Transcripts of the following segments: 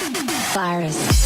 virus.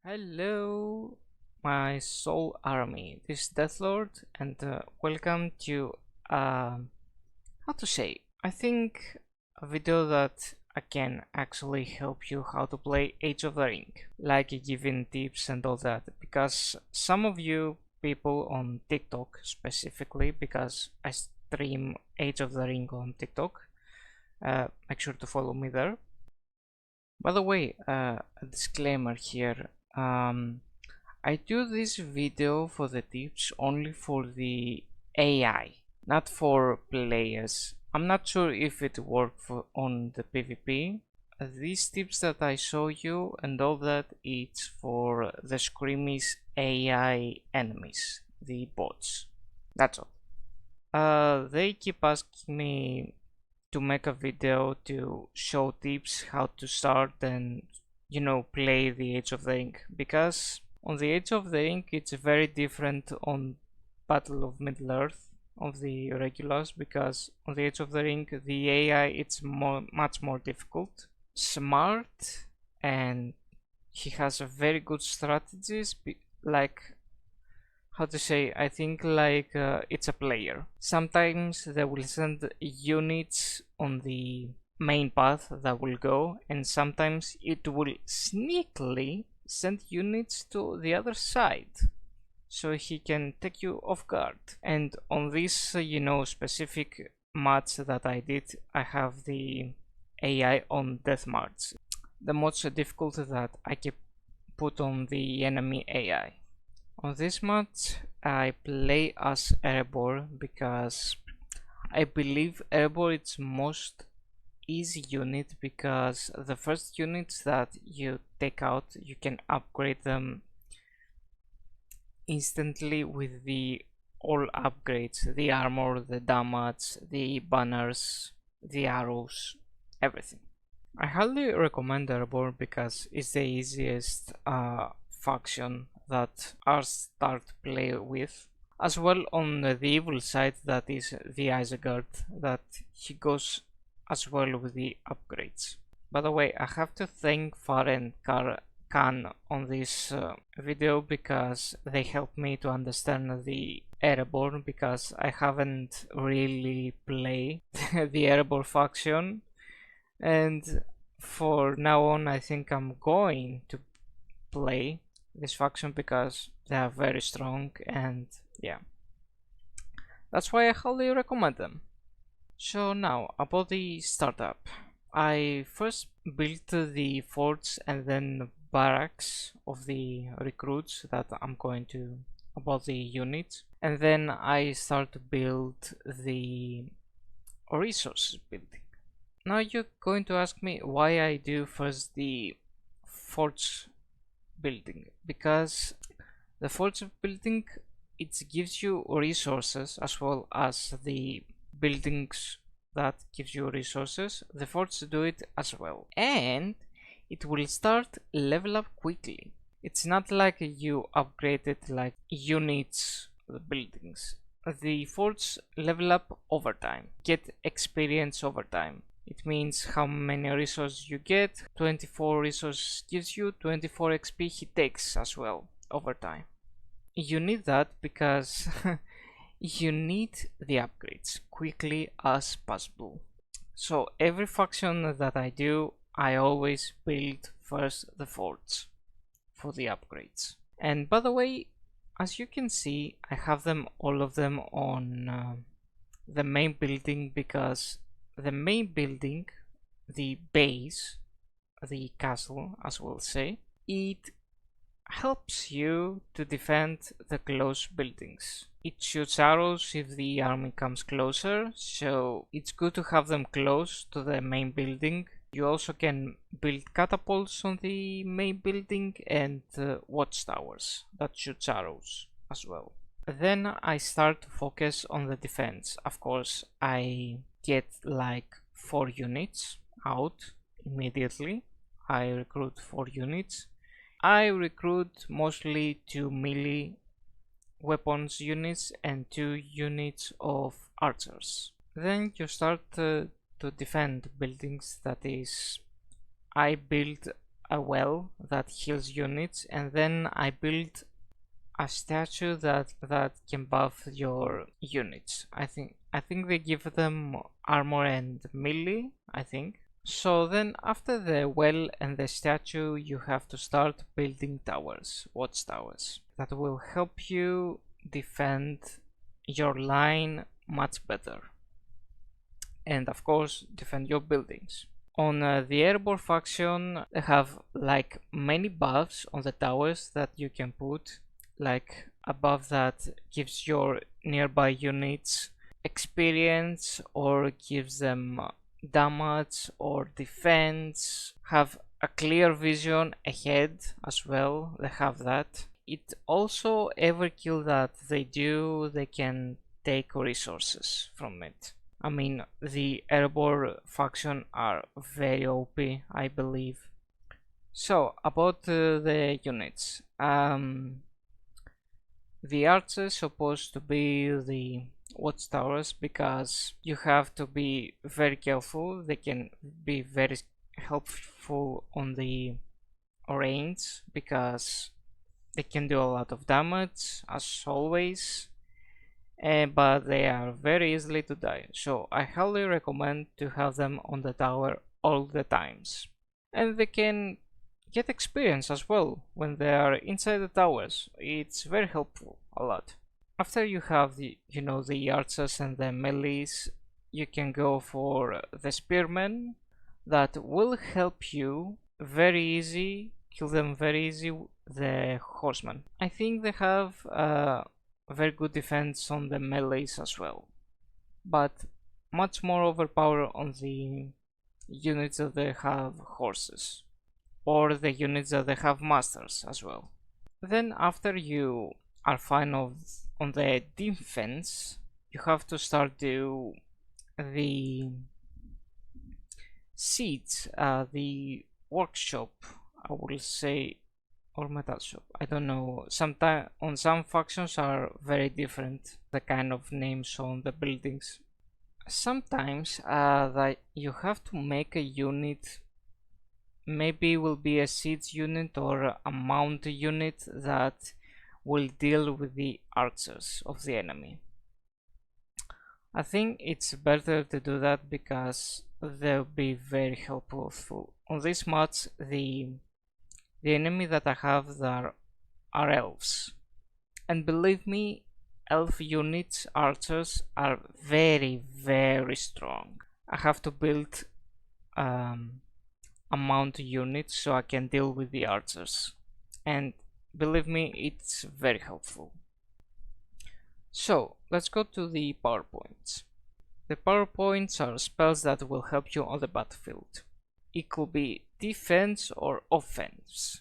Hello, my soul army. This is Deathlord, and welcome to how to say? I think a video that can actually help you how to play Age of the Ring, like giving tips and all that. Because some of you people on TikTok specifically, because I stream Age of the Ring on TikTok, make sure to follow me there. By the way, a disclaimer here. I do this video for the tips only for the AI, not for players. I'm not sure if it works on the PvP. These tips that I show you and all that, it's for the Screamish AI enemies, the bots. That's all. They keep asking me to make a video to show tips how to start and play the Age of the Ring, because on the Age of the Ring it's very different on Battle of Middle Earth of the regulars, because on the Age of the Ring the AI it's much more difficult, smart, and he has a very good strategies, like how to say, I think like it's a player. Sometimes they will send units on the main path that will go, and sometimes it will sneakily send units to the other side so he can take you off guard. And on this specific match that I did, I have the AI on death march, the most difficult that I can put on the enemy AI. On this match I play as Erebor because I believe Erebor is most easy unit, because the first units that you take out you can upgrade them instantly with the all upgrades, the armor, the damage, the banners, the arrows, everything. I highly recommend Erebor because it's the easiest faction that I start play with. As well on the evil side, that is the Isengard, that he goes as well with the upgrades. By the way, I have to thank Far and Khan on this video, because they helped me to understand the Erebor, because I haven't really played the Erebor faction, and for now on I think I'm going to play this faction because they are very strong, and yeah, that's why I highly recommend them. So now about the startup. I first built the forts and then barracks of the recruits that I'm going to, about the units, and then I start to build the resources building. Now you're going to ask me why I do first the forts building, because the forts building, it gives you resources as well as the buildings that gives you resources. The forts do it as well, and it will start level up quickly. It's not like you upgrade it like units, the buildings. The forts level up over time, get experience over time. It means how many resources you get. 24 resources gives you 24 XP he takes as well over time. You need that because you need the upgrades quickly as possible. So every faction that I do, I always build first the forts for the upgrades. And by the way, as you can see, I have them, all of them on the main building, because the main building, the base, the castle as we'll say, it helps you to defend the close buildings. It shoots arrows if the army comes closer, so it's good to have them close to the main building. You also can build catapults on the main building and watchtowers that shoots arrows as well. Then I start to focus on the defense. Of course, I get like 4 units out immediately. I recruit 4 units. I recruit mostly to melee weapons units and 2 units of archers. Then you start to defend buildings. That is, I build a well that heals units, and then I build a statue that can buff your units. I think they give them armor and melee, I think. So then after the well and the statue, you have to start building towers, watchtowers, that will help you defend your line much better, and of course defend your buildings. On the airborne faction, they have like many buffs on the towers that you can put, like a buff that gives your nearby units experience or gives them damage or defense, have a clear vision ahead as well. They have that. It also, every kill that they do, they can take resources from it. I mean, the airborne faction are very OP, I believe. So about the units, the archers supposed to be the watchtowers, because you have to be very careful. They can be very helpful on the range because they can do a lot of damage as always, but they are very easily to die, so I highly recommend to have them on the tower all the times. And they can get experience as well when they are inside the towers. It's very helpful a lot. After you have the the archers and the melees, you can go for the spearmen that will help you very easy, kill them very easy, the horsemen. I think they have very good defense on the melees as well, but much more overpower on the units that they have horses, or the units that they have masters as well. Then after you are fine on the defense, you have to start do the seats, the workshop, I will say, or metal shop. I don't know. Sometimes on some factions are very different, the kind of names on the buildings. Sometimes that you have to make a unit. Maybe it will be a siege unit or a mount unit that will deal with the archers of the enemy. I think it's better to do that because they'll be very helpful. On this match, the enemy that I have there are elves, and believe me, elf units, archers, are very strong. I have to build a mount unit so I can deal with the archers, and believe me, it's very helpful. So let's go to the PowerPoints. The PowerPoints are spells that will help you on the battlefield. It could be defense or offense.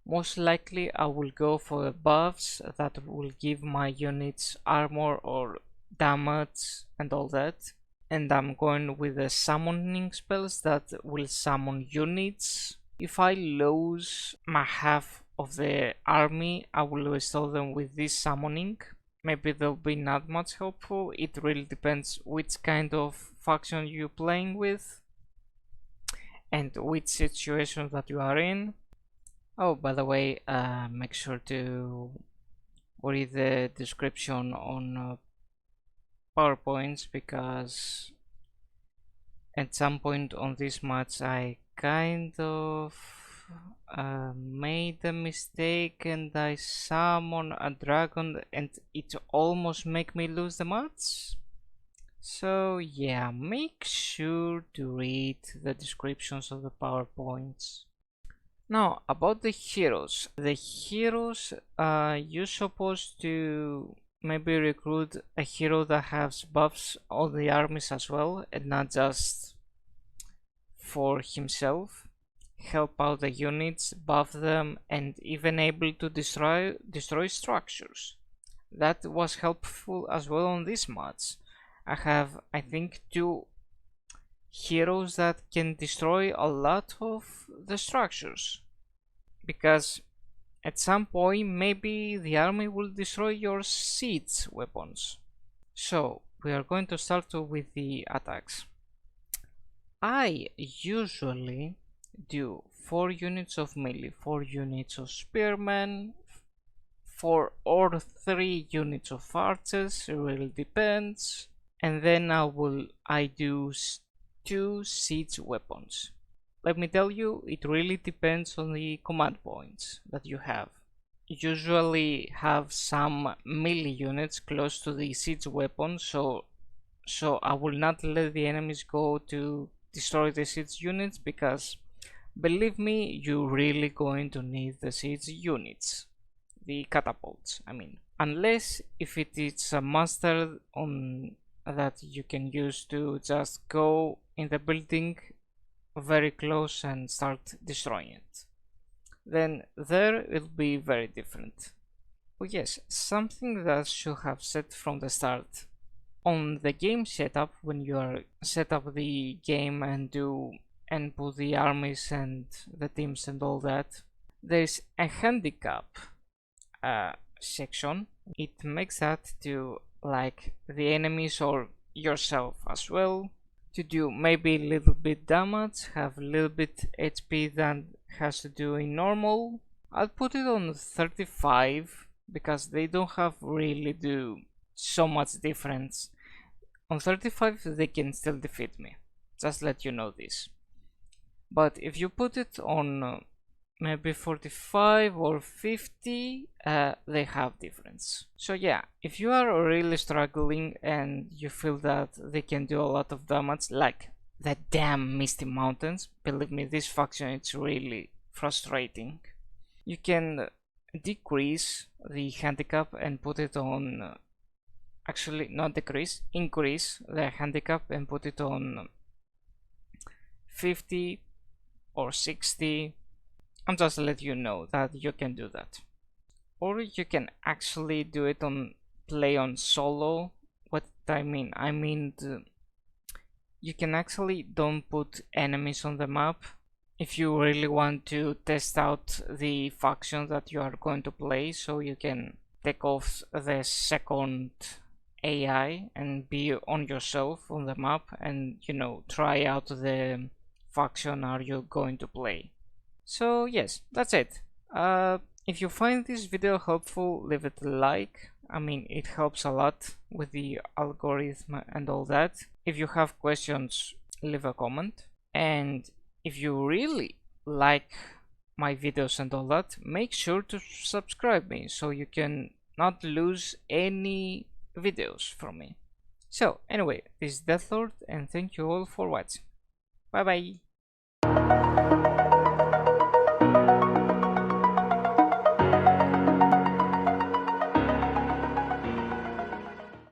Most likely I will go for the buffs that will give my units armor or damage and all that. And I'm going with the summoning spells that will summon units. If I lose my half of the army, I will restore them with this summoning. Maybe they'll be not much helpful. It really depends which kind of faction you're playing with and which situation that you are in. Oh, by the way, make sure to read the description on PowerPoints, because at some point on this match I kind of made a mistake and I summoned a dragon and it almost made me lose the match. So yeah, make sure to read the descriptions of the PowerPoints. Now about the heroes. The heroes, you're supposed to maybe recruit a hero that has buffs on the armies as well, and not just for himself. Help out the units, buff them, and even able to destroy structures. That was helpful as well on this match. I have, I think, 2 heroes that can destroy a lot of the structures, because at some point maybe the army will destroy your siege weapons. So we are going to start with the attacks. I usually do 4 units of melee, 4 units of spearmen, 4 or 3 units of archers, it really depends, and then I do 2 siege weapons. Let me tell you, it really depends on the command points that you have. You usually have some melee units close to the siege weapon, so I will not let the enemies go to destroy the siege units, because believe me, you're really going to need the siege units, the catapults, I mean, unless if it is a monster on that you can use to just go in the building very close and start destroying it, then there it'll be very different. Oh yes, something that should have said from the start. On the game setup, when you are set up the game and put the armies and the teams and all that, there's a handicap section. It makes that to like the enemies or yourself as well to do maybe a little bit damage, have a little bit HP that has to do in normal. I'll put it on 35 because they don't have really do so much difference. On 35 they can still defeat me, just let you know this. But if you put it on maybe 45 or 50, they have difference. So yeah, if you are really struggling and you feel that they can do a lot of damage, like the damn Misty Mountains, believe me, this faction is really frustrating. You can decrease the handicap and put it on, actually not decrease, increase the handicap and put it on 50 or 60. I'm just letting you know that you can do that. Or you can actually do it on play on solo. What I mean you can actually don't put enemies on the map if you really want to test out the faction that you are going to play, so you can take off the second AI and be on yourself on the map and, you know, try out the faction are you going to play. So yes, that's it. If you find this video helpful, leave it a like. I mean, it helps a lot with the algorithm and all that. If you have questions, leave a comment. And if you really like my videos and all that, make sure to subscribe me so you can not lose any videos from me. So anyway, this is Deathlord and thank you all for watching. Bye bye.